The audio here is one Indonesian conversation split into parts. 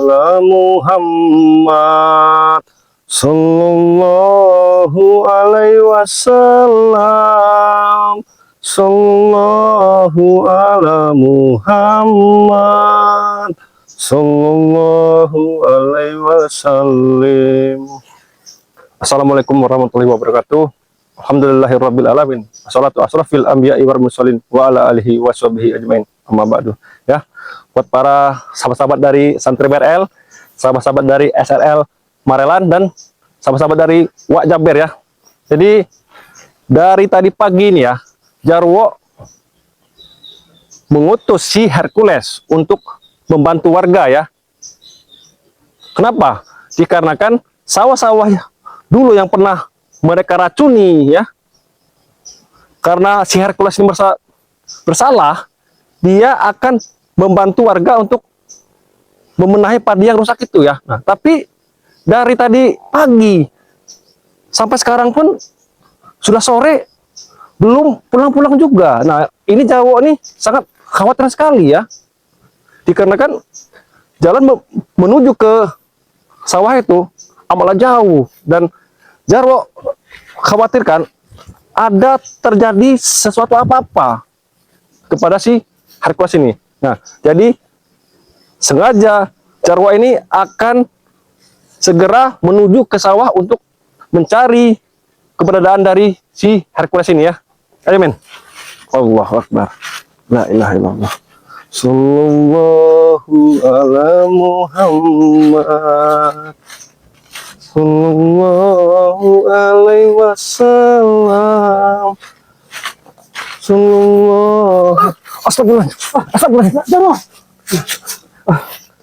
ala Muhammad sallallahu alaihi wasallam. Sallallahu ala Muhammad sallallahu alaihi wasallam. Assalamualaikum warahmatullahi wabarakatuh. Alhamdulillahirabbil alamin. Wassalatu asrafil anbiya'i wal mursalin wa ala alihi washabihi ajmain. Amma ba'du. Ya, buat para sahabat-sahabat dari Santri BRL, sahabat-sahabat dari SRL Marelan, dan sahabat-sahabat dari Wak Jaber ya. Jadi dari tadi pagi ini ya, Jarwo mengutus si Hercules untuk membantu warga ya. Kenapa? Dikarenakan sawah-sawah dulu yang pernah mereka racuni ya. Karena si Hercules ini bersalah, dia akan membantu warga untuk membenahi padi yang rusak itu ya. Nah, tapi dari tadi pagi sampai sekarang pun sudah sore belum pulang-pulang juga. Nah, ini Jarwo ini sangat khawatir sekali ya. Dikarenakan jalan menuju ke sawah itu amatlah jauh, dan Jarwo khawatirkan ada terjadi sesuatu apa-apa kepada si Hercules ini. Nah, jadi sengaja Jarwo ini akan segera menuju ke sawah untuk mencari keberadaan dari si Hercules ini ya. Ayo men. Allahu Akbar. La ilaha illallah. Sallallahu ala Muhammad sallallahu alaihi wasallam. Sallallahu. Astagfirullah. Astagfirullah. Jarwo.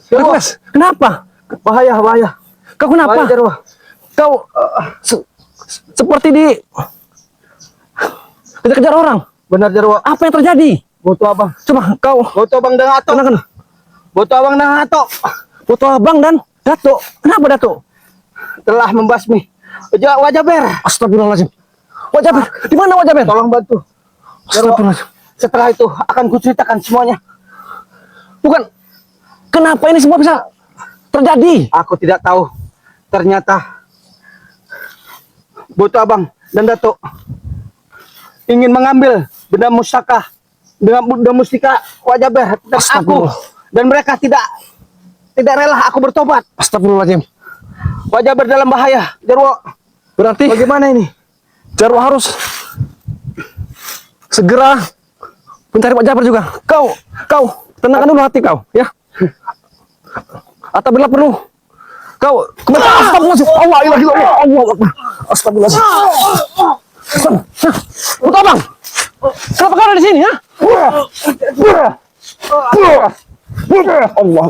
Hercules, kenapa? Bahaya. Kau kenapa? Bahaya, Jarwo. Kau seperti kejar-kejar orang. Benar, Jarwo. Apa yang terjadi? Foto abang. Coba kau. Foto abang dan Ato. Foto abang dan Ato. Foto abang dan Dato. Kenapa Dato? Telah membasmi Wak Jaber. Astagfirullahaladzim. Wak Jaber, di mana Wak Jaber? Tolong bantu. Astagfirullahaladzim. Setelah itu akan kuceritakan semuanya. Bukan. Kenapa ini semua bisa terjadi? Aku tidak tahu. Ternyata Foto abang dan Dato ingin mengambil benda musaka dengan benda mustika Wak Jaber dan aku, dan mereka tidak rela aku bertobat. Astagfirullahaladzim. Wak Jaber dalam bahaya, Jarwo. Berarti bagaimana ini? Jarwo harus segera mencari Wak Jaber juga. Kau tenangkan dulu hati kau ya. Atau bila perlu kau astagfirullahaladzim. Allah ilaha illallah. Allah Akbar. Astagfirullahaladzim. Foto abang, kenapa kau ada di sini ya? Allah.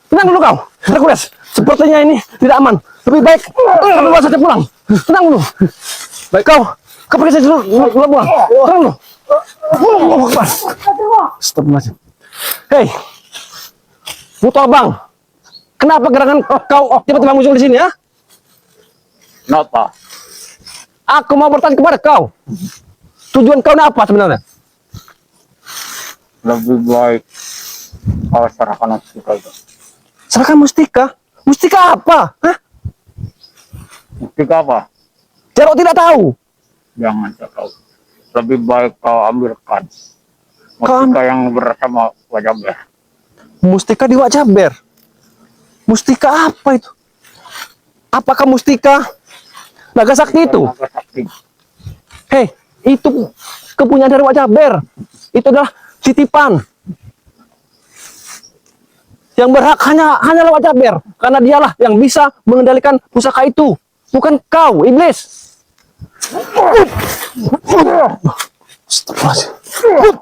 Tenang dulu kau. Hercules, sepertinya ini tidak aman. Lebih baik keluar saja pulang. Tenang dulu. Baik, kau pergi saja dulu pulang. Tenang dulu. Astagfirullahaladzim. Hei, Foto abang, kenapa gerangan kau tiba-tiba muncul di sini ya? Kenapa? Aku mau bertanya kepada kau. Tujuan kau apa sebenarnya? Lebih baik kau serahkan mustika itu. Serahkan mustika? Mustika apa? Hah? Mustika apa? Jarwo tidak tahu. Jangan tahu. Lebih baik kau ambilkan mustika yang bersama Wak Jaber. Mustika di Wak Jaber. Mustika apa itu? Apakah mustika naga sakti itu? Naga sakti. Hei, itu kepunyaan dari Wak Jaber. Itu adalah titipan. Yang berhak hanyalah Wak Jaber, karena dialah yang bisa mengendalikan pusaka itu, bukan kau, iblis. Astagfirullahaladzim.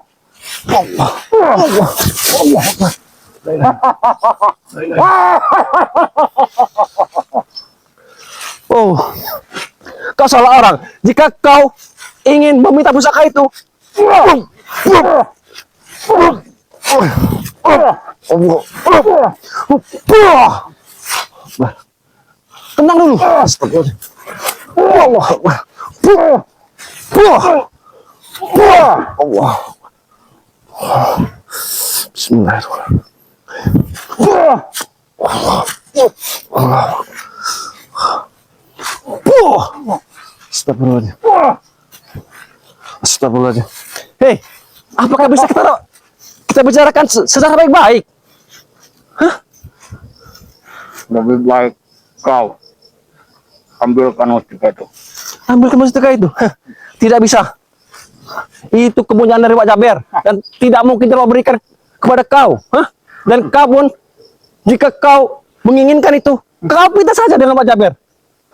Allah. Oh, kau salah orang. Jika kau ingin meminta pusaka itu, tenang dulu. Astagfirullahaladzim. Allah. Allah. Bismillahirrahmanirrahim. Astagfirullahaladzim. Astagfirullahaladzim. Hei, apakah bisa kita bicarakan secara baik-baik? Lebih baik kau ambilkan mustika itu. Ambilkan mustika itu. Hah, tidak bisa. Itu kepunyaan dari Wak Jaber dan tidak mungkin terlalu berikan kepada kau. Hah? Dan kau pun, jika kau menginginkan itu, kau minta saja dengan Wak Jaber.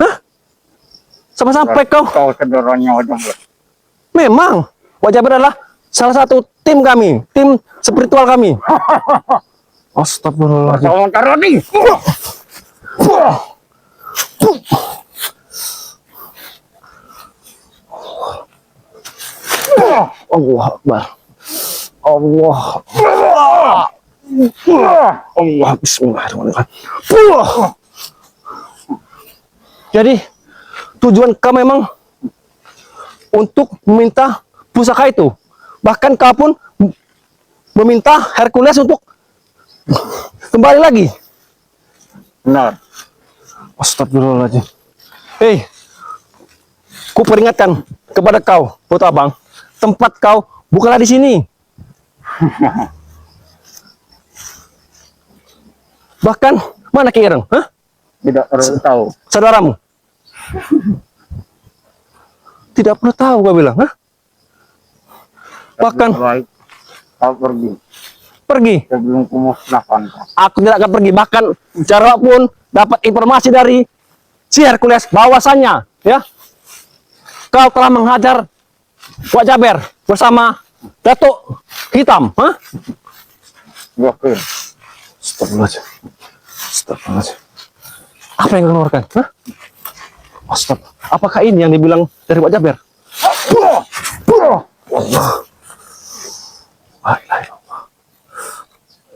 Hah? Sampai kau. Kau sederhananya Wak Jaber. Memang Wak Jaber adalah salah satu tim kami, tim spiritual kami. Astagfirullahaladzim. Kau taruh nih. Allah Akbar. Allah. Allah. Bismillahirrahmanirrahim. Jadi tujuan kau memang untuk meminta pusaka itu. Bahkan kau pun meminta Hercules untuk kembali lagi. Benar. Astagfirullahaladzim. Hei, ku peringatkan kepada kau, Putra Abang, tempat kau bukanlah di sini. Bahkan mana Ki Ireng? Hah? Tidak perlu tahu. Saudaramu? Tidak perlu tahu kau bilang, hah? Bahkan Lebih baik kau pergi. sebelum kumusnahkan kau. Aku tidak akan pergi. Bahkan Jarwo pun dapat informasi dari si Hercules bahwasannya, ya, kau telah menghajar Wak Jaber bersama Datuk Hitam. Hah? Yakin. Astagfirullahaladzim. Astagfirullahaladzim. Apa yang kau keluarkan? Hah? Apakah ini yang dibilang dari Wak Jaber? Allah. La ilaha illallah.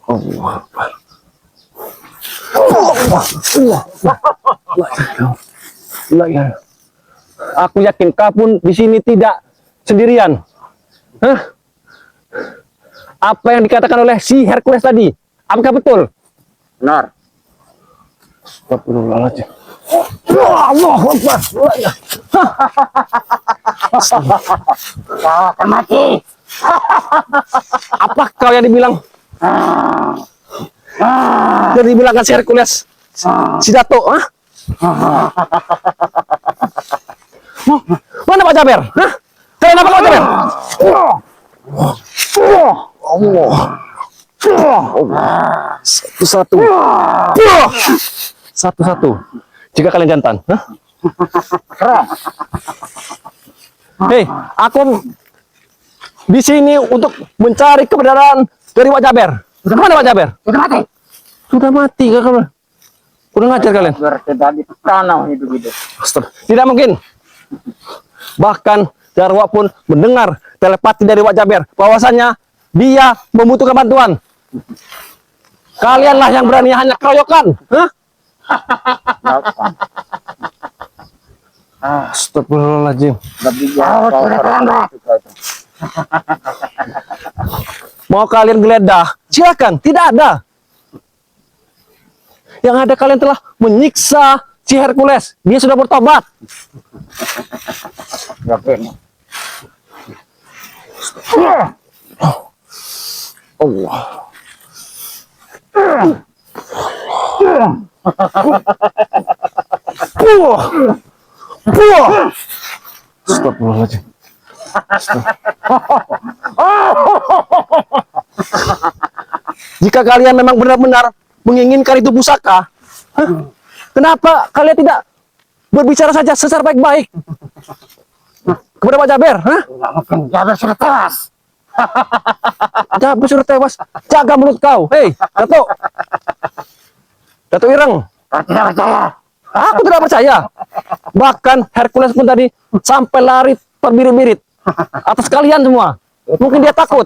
Allah Akbar. La ilaha. Aku yakin kau pun di sini tidak sendirian. Hah? Apa yang dikatakan oleh si Hercules tadi? Apakah betul? Benar. Astagfirullahaladzim. Allahu Akbar. Kau akan mati. Apa kau yang dibilang? Yang dibilang kan si Hercules, si Dato, ah? Mana Pak Jaber? Hah? Kalian apa Pak Jaber? Allah. Satu-satu. Satu-satu. Jika kalian jantan, hah? Hei, aku di sini untuk mencari kebenaran dari Wak Jaber. Mana Wak Jaber? Sudah mati. Sudah mati kakak. Udah ngajar kalian. Berada di tanah hidup-hidup. Astaga. Tidak mungkin. Bahkan Jarwo pun mendengar telepati dari Wak Jaber bahwasannya dia membutuhkan bantuan. Kalianlah yang berani hanya keroyokan. Hah? Astagfirullahaladzim. Lebih baik kau mustika itu. Mau kalian geledah, silakan. Tidak ada. Yang ada kalian telah menyiksa si Hercules. Dia sudah bertobat. Yakin. Allah. Astagfirullahaladzim. Jika kalian memang benar-benar menginginkan itu pusaka, hah? Kenapa kalian tidak berbicara saja secara baik-baik kepada Pak Jaber? Hah? Tidak mungkin Jaber sudah tewas. Jaber sudah tewas. Jaga mulut kau. Hei, Dato. Dato Ireng. Kau tidak percaya. Aku tidak percaya. Bahkan Hercules pun tadi sampai lari terbirit-birit atas kalian semua. Mungkin dia takut.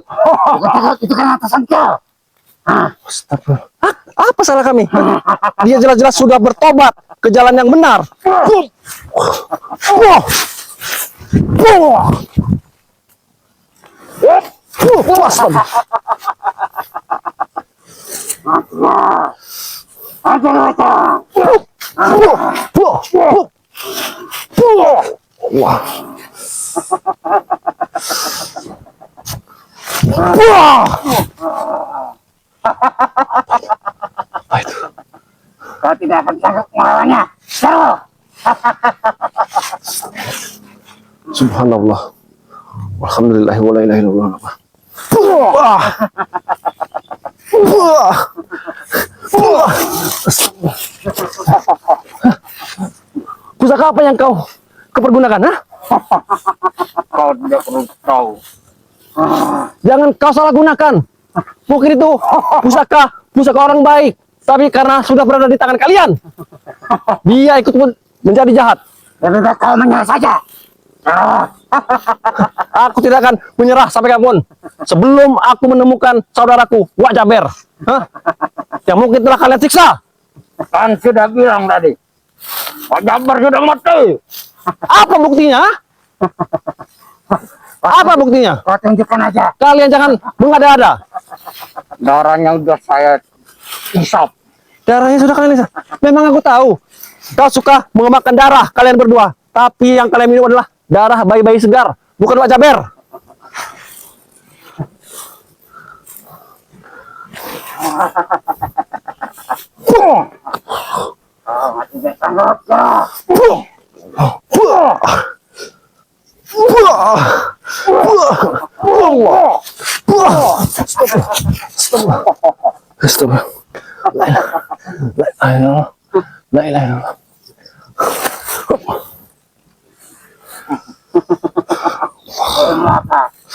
Itu kan atasan kau. Astagfirullah. Apa salah kami? Dia jelas-jelas sudah bertobat ke jalan yang benar. Astaga. Wah. Kau tidak akan sanggup melawannya. Jaro. Subhanallah. Alhamdulillah wa la ilaha illallah. Wah. Wah. Wah. Pusaka apa yang kau pergunakan, ha? Kau tidak perlu tahu. Jangan kau salah gunakan. Mungkin itu pusaka orang baik, tapi karena sudah berada di tangan kalian, dia ikut menjadi jahat. Lebih baik kau menyerah saja. Aku tidak akan menyerah sampai kapanpun sebelum aku menemukan saudaraku Wak Jaber, yang mungkin telah kalian siksa. Kan sudah bilang tadi. Pak Jabar sudah mati. Apa buktinya? Apa buktinya? Kau tunjukkan aja. Kalian jangan mengada-ada. Darahnya udah saya hisap. Darahnya sudah kalian lihat. Memang aku tahu kau suka mengemakan darah kalian berdua, tapi yang kalian minum adalah darah bayi-bayi segar, bukan Wak Jaber. Tidak sanggup. Astagfirullah. La ilaha illallah.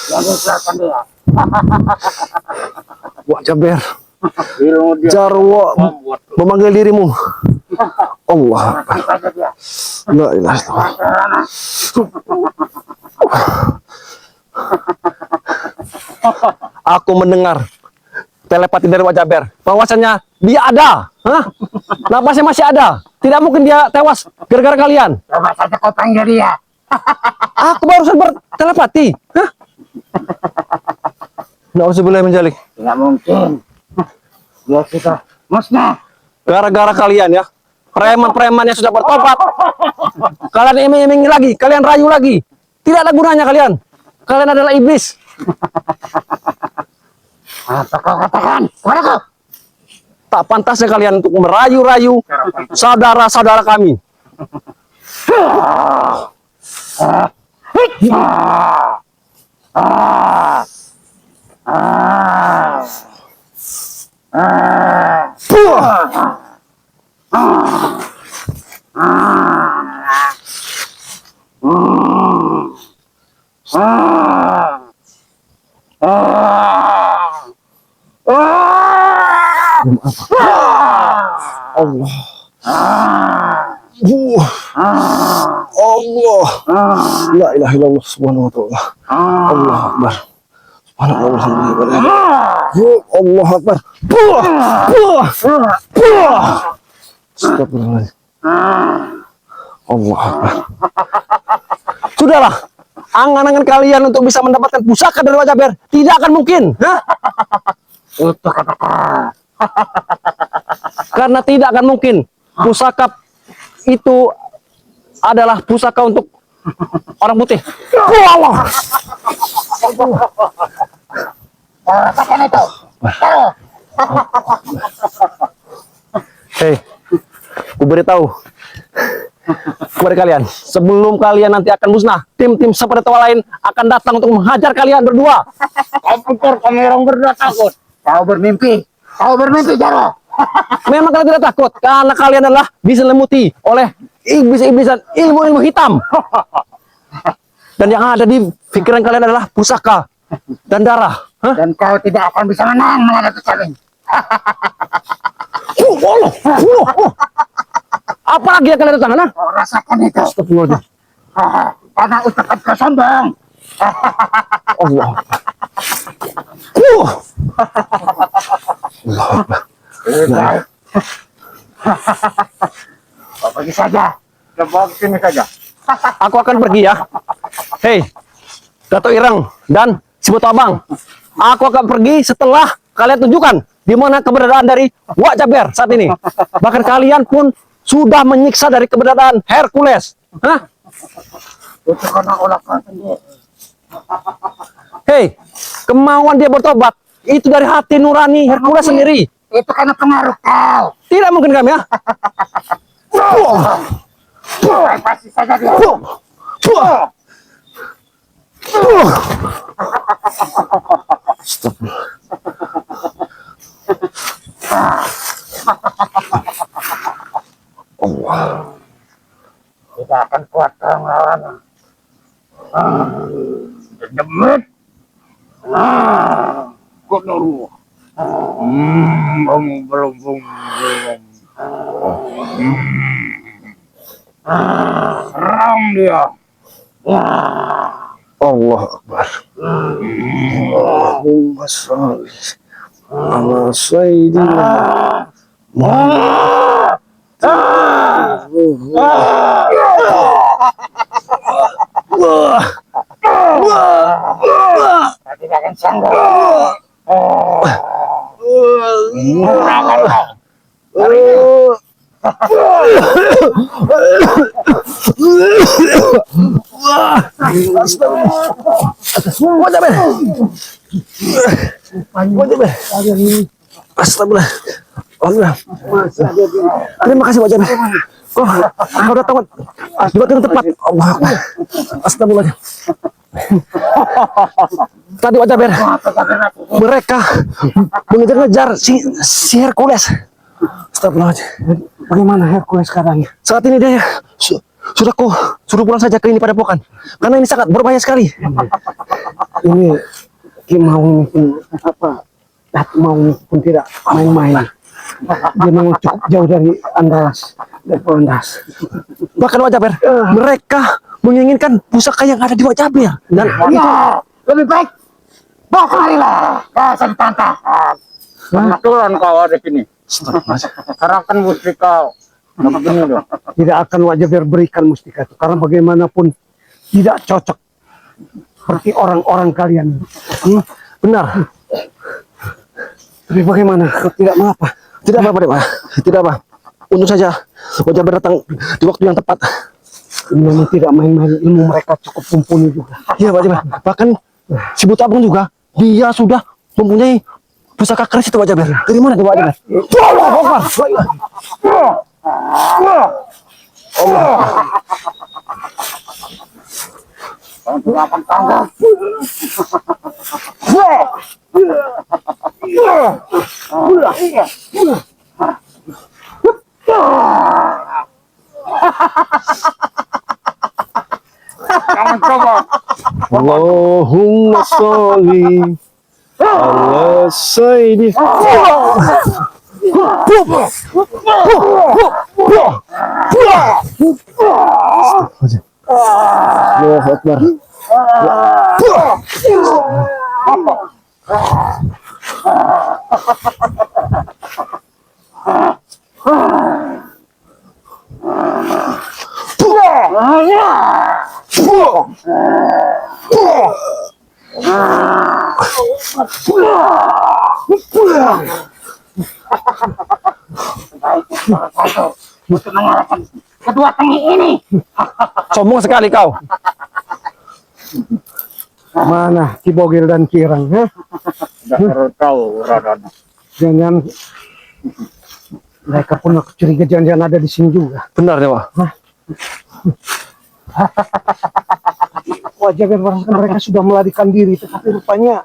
Jangan silakan dia. Wak Jaber, Ilmu dia. Jarwo memanggil dirimu. Allah. Mati saja dia. La ilaha illallah. Aku mendengar telepati dari Wak Jaber bahwasannya dia ada. Hah? Napasnya masih ada. Tidak mungkin dia tewas gara-gara kalian. Coba saja kau panggil dia. Aku barusan bertelepati. Hah? Nauzubillah min dzalik. Tidak mungkin. Dia sudah musnah. Gara-gara kalian ya. Preman-preman yang sudah bertobat. Kalian iming-imingi lagi, kalian rayu lagi. Tidak ada gunanya kalian. Kalian adalah iblis. Apa kau katakan? Kepadaku. Tak pantasnya kalian untuk merayu-rayu saudara-saudara kami. Allah. Allah. La ilaha illallah subhanahu wa ta'ala. Allah akbar. Subhanallah alhamdulillah. Allah akbar. Astagfirullahaladzim. Allah akbar. Sudahlah. Angan-angan kalian untuk bisa mendapatkan pusaka dari Wak Jaber tidak akan mungkin. Hah? Itu katakan. Karena tidak akan mungkin pusaka itu adalah pusaka untuk orang putih. Allah. Katakan itu. Hei, aku beritahu kepada kalian, sebelum kalian nanti akan musnah, tim-tim seperti tua lain akan datang untuk menghajar kalian berdua. Kau pikir kami orang berdua takut? Kau bermimpi. Kau bermimpi, Jaro. Memang kalian tidak takut, karena kalian adalah diselimuti oleh iblis-iblis dan ilmu-ilmu hitam. Dan yang ada di pikiran kalian adalah pusaka dan darah. Hah? Dan kau tidak akan bisa menang menghadapi kami. Apa lagi yang kalian datangkan? Kau rasakan itu. Astagfirullahaladzim. Karena ucapan kau sombong. Allah. Allah. Baik. Kau pergi saja. Coba ke sini saja. Aku akan pergi ya. Hei, Dato Ireng dan si Sebut abang. Aku akan pergi setelah kalian tunjukkan di mana keberadaan dari Wak Jaber saat ini. Bahkan kalian pun sudah menyiksa dari keberadaan Hercules. Hah? Itu karena olah sendiri. Hei, kemauan dia bertobat itu dari hati nurani Hercules sendiri. Itu karena pengaruh kau. Tidak mungkin kami ya. Pasti saja dia. Tidak akan kuat kau melawan. Demit. Kodoru. Belum. Serang dia. Allah Akbar. Allahumma sholli ala sayyidina Muhammad. Tidak akan sanggup. Astagfirullah. Terima kasih Wak Jaber. Kau datang di waktu yang tepat. Allah Akbar. Astagfirullah. Tadi Wak Jaber, mereka mengejar-ngejar si Hercules. Astagfirullah. Bagaimana Hercules sekarang? Saat ini dia sudah kau suruh pulang saja ke ini pada pokan karena ini sangat berbahaya sekali. Ini Ki mau pun apa? Mau pun tidak main-main. Dia memang cukup jauh dari Andalas dan Polandas. Bahkan Wak Jaber, mereka menginginkan pusaka yang ada di Wak Jaber dan Lebih baik bawa kemarilah. Kau santanta. Kebetulan kau ada di sini. Serahkan mustika. Begini dong. Tidak akan Wak Jaber berikan mustika itu karena bagaimanapun tidak cocok seperti orang-orang kalian. benar. Tapi bagaimana? Tidak mengapa. Tidak apa-apa, Dek, Pak. Tidak apa. Untung saja Wak Jaber datang di waktu yang tepat. Memang tidak main-main, ilmu mereka cukup mumpuni juga. Iya, Pak Jaber. Bahkan si Buta Abang juga dia sudah mempunyai pusaka keris itu Wak Jaber. Dari mana dia Wak Jaber? Tidak akan sanggup. Jangan coba. Allahumma sholli ala sayyidina Allahu Akbar. Untuk mengalahkan kedua tengi ini. Sombong sekali kau. Mana Ki Bogil dan Ki Irang? Tidak tahu Radana. Jangan mereka pun aku curiga jangan-jangan ada di sini juga. Benar ya, Pak. Wajah merasakan mereka sudah melarikan diri, tetapi rupanya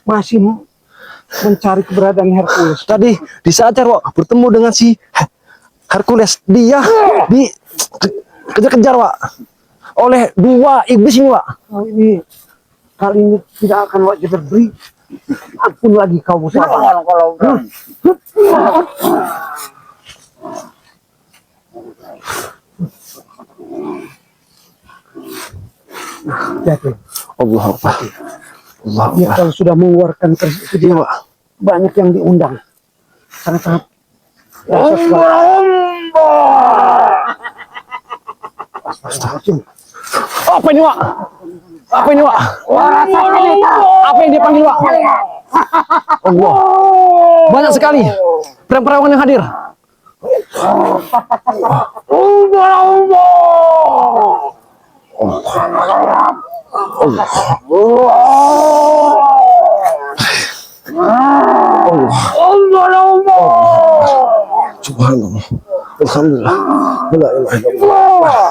masih mencari keberadaan Hercules. Tadi di saat Jarwo bertemu dengan si Hercules, dia dikejar-kejar, Wak, oleh dua iblis ini, Wak. Oh, ini kali ini tidak akan wajah beri. Ampun lagi kau musuh. Kalau berani. Jadi, Allah Akbar. Allah dia Akbar. kalau sudah mengeluarkan keris itu dia Iya, Wak. banyak yang diundang. Sangat-sangat. Apa ini, Wak? Apa ini, Wak? Apa yang dia panggil, Wak? Allah. Banyak sekali perawan yang hadir. Subhanallah. Alhamdulillah. La ilaha illallah.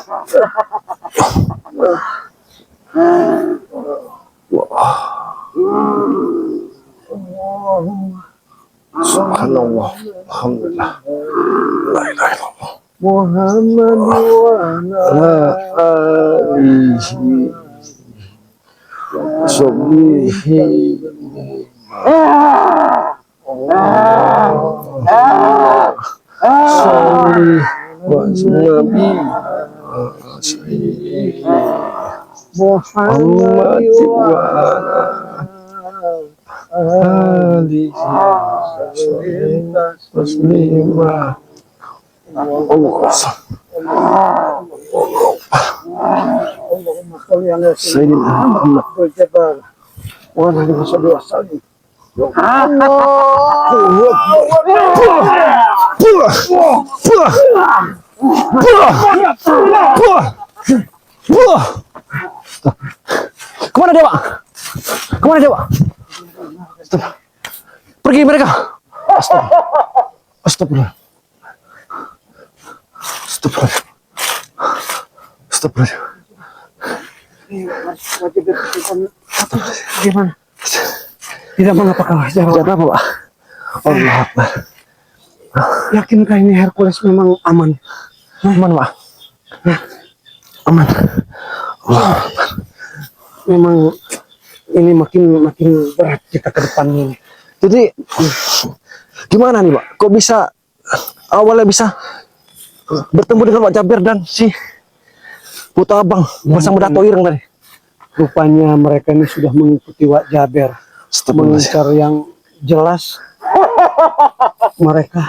Subhanallah. Alhamdulillah. La ilaha illallah. Muhammad wa ala alihi sahbihi. Salih wa nabi Muhammad wa alihi taslimah. Sayyidina Muhammad wa alihi wasallam. Kemana dia, Pak? Kemana dia, Pak? Pergi mereka. Astagfirullah. Astagfirullah. Astagfirullah. Gimana? Tidak mengapa kalah. Jangan apa, Pak? Allah Akbar. Yakinkah ini Hercules memang aman? Aman, Pak. Aman. Allah. Memang ini makin berat kita ke depan ini. Jadi gimana nih, Pak? Kok bisa awalnya bisa bertemu dengan Pak Jabir dan si Putu Abang bersama Dato Ireng tadi? Rupanya mereka ini sudah mengikuti Wak Jaber, mengincar yang jelas. Mereka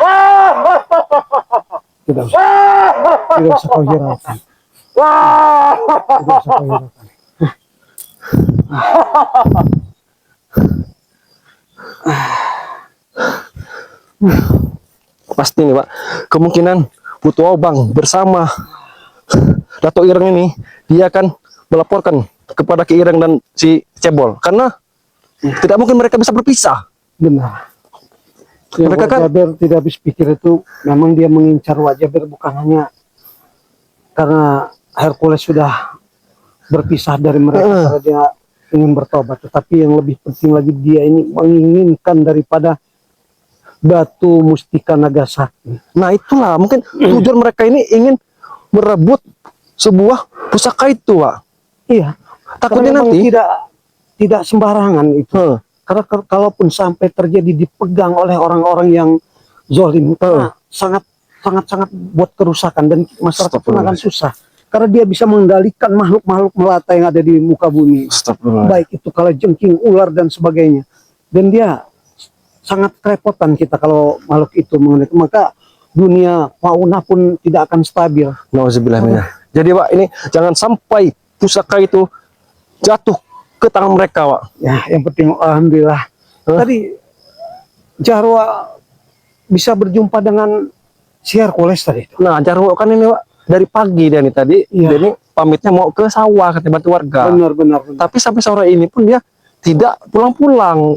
tidak usah kau hiraukan. Tidak usah kau hiraukan. Pasti nih, Pak, kemungkinan Putu Abang bersama Dato Ireng ini dia akan melaporkan kepada Ki Ireng dan si Cebol, karena tidak mungkin mereka bisa berpisah. Benar. Mereka kan Jaber tidak habis pikir itu, memang dia mengincar Wak Jaber bukan hanya karena Hercules sudah berpisah dari mereka karena dia ingin bertobat, tetapi yang lebih penting lagi dia ini menginginkan daripada batu mustika Nagasaki. nah itulah mungkin tujuan mereka ini ingin merebut sebuah pusaka itu, Pak. Iya, Takutnya karena memang nanti tidak sembarangan itu. Karena kalaupun sampai terjadi dipegang oleh orang-orang yang zolim, sangat buat kerusakan dan masyarakat pun akan susah. Karena dia bisa mengendalikan makhluk-makhluk melata yang ada di muka bumi. Baik itu kalajengking, ular dan sebagainya. Dan dia sangat kerepotan kita kalau makhluk itu mengendalikan. Maka dunia fauna pun tidak akan stabil. Nauzubillah. Jadi, Pak, ini jangan sampai pusaka itu jatuh ke tangan mereka, Pak. Ya, yang penting alhamdulillah. Tadi Jarwo bisa berjumpa dengan si Hercules tadi. Nah, Jarwo kan ini, Pak, dari pagi dia nih tadi, dia ini pamitnya mau ke sawah katanya bantu warga. Benar. Tapi sampai sore ini pun dia tidak pulang-pulang.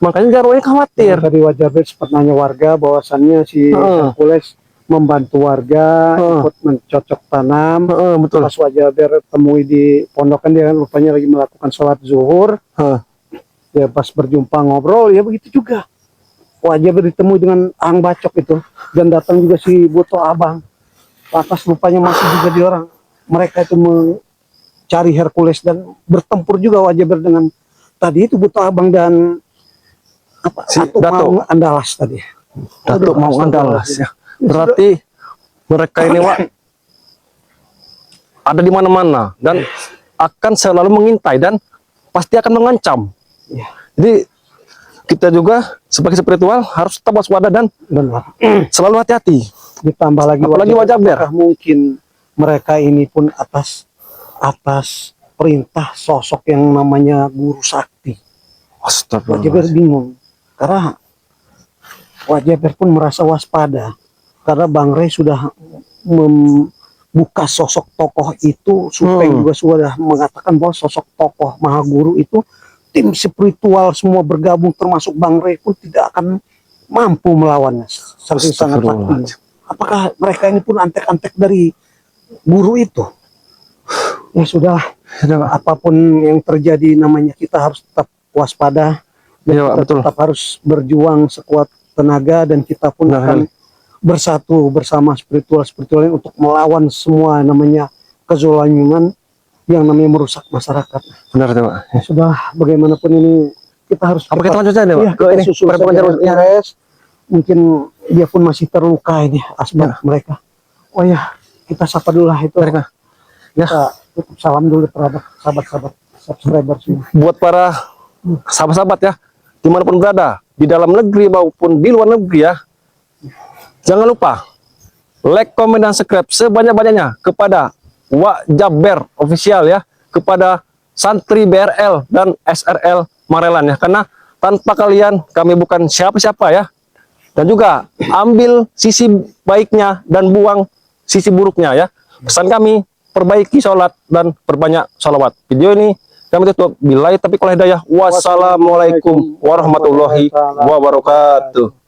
Makanya Jarwo ini khawatir. Tadi Wak Jaber sempat nanya warga bahwasannya si Hercules membantu warga ikut mencocok tanam. Betul. Pas Wak Jaber temui di pondokan, dia kan rupanya lagi melakukan sholat zuhur. Ya pas berjumpa ngobrol ya begitu juga. Wak Jaber ditemui dengan Ang Bacok itu, dan datang juga si Buto Abang. Lantas rupanya masih juga di orang mereka itu mencari Hercules dan bertempur juga Wak Jaber dengan tadi itu Buto Abang dan Si Datuk Datuk. Mau Andalas tadi. Datuk Mau Andalas ya. Berarti mereka ini, Wak, ada di mana-mana dan akan selalu mengintai dan pasti akan mengancam. Jadi kita juga sebagai spiritual harus tetap waspada dan selalu hati-hati. Ditambah lagi apalagi Wak Jaber. mungkin mereka ini pun atas perintah sosok yang namanya guru sakti. Wak Jaber bingung karena Wak Jaber pun merasa waspada karena Bang Rey sudah membuka sosok tokoh itu. Supeng juga sudah mengatakan bahwa sosok tokoh Maha Guru itu tim spiritual semua bergabung termasuk Bang Rey pun tidak akan mampu melawannya, saking sangat saktinya. Apakah mereka ini pun antek-antek dari guru itu? Ya sudah, apapun yang terjadi namanya kita harus tetap waspada dan Iya, kita betul. tetap harus berjuang sekuat tenaga dan kita pun Benar akan bersatu bersama spiritual ini untuk melawan semua namanya kezaliman yang namanya merusak masyarakat. Benar tuh, Pak. Ya sudah, bagaimanapun ini kita harus Apa kita lanjut aja nih, Pak? iya, Ke kita ini, susul pada saja pengajar- ya. beres. Mungkin dia pun masih terluka ini asbab mereka. Oh ya, kita sapa dulu lah itu. Mereka. Ya. Kita tutup salam dulu terhadap sahabat-sahabat subscriber semua. Buat para sahabat-sahabat ya, dimanapun berada, di dalam negeri maupun di luar negeri ya, jangan lupa like, komen, dan subscribe sebanyak-banyaknya kepada Wak Jaber Official ya, kepada Santri BRL dan SRL Marelan ya, karena tanpa kalian kami bukan siapa-siapa ya. Dan juga ambil sisi baiknya dan buang sisi buruknya ya. Pesan kami, perbaiki sholat dan perbanyak sholawat. Video ini kami tutup. Billahi taufiq wal hidayah. Wassalamualaikum warahmatullahi wabarakatuh.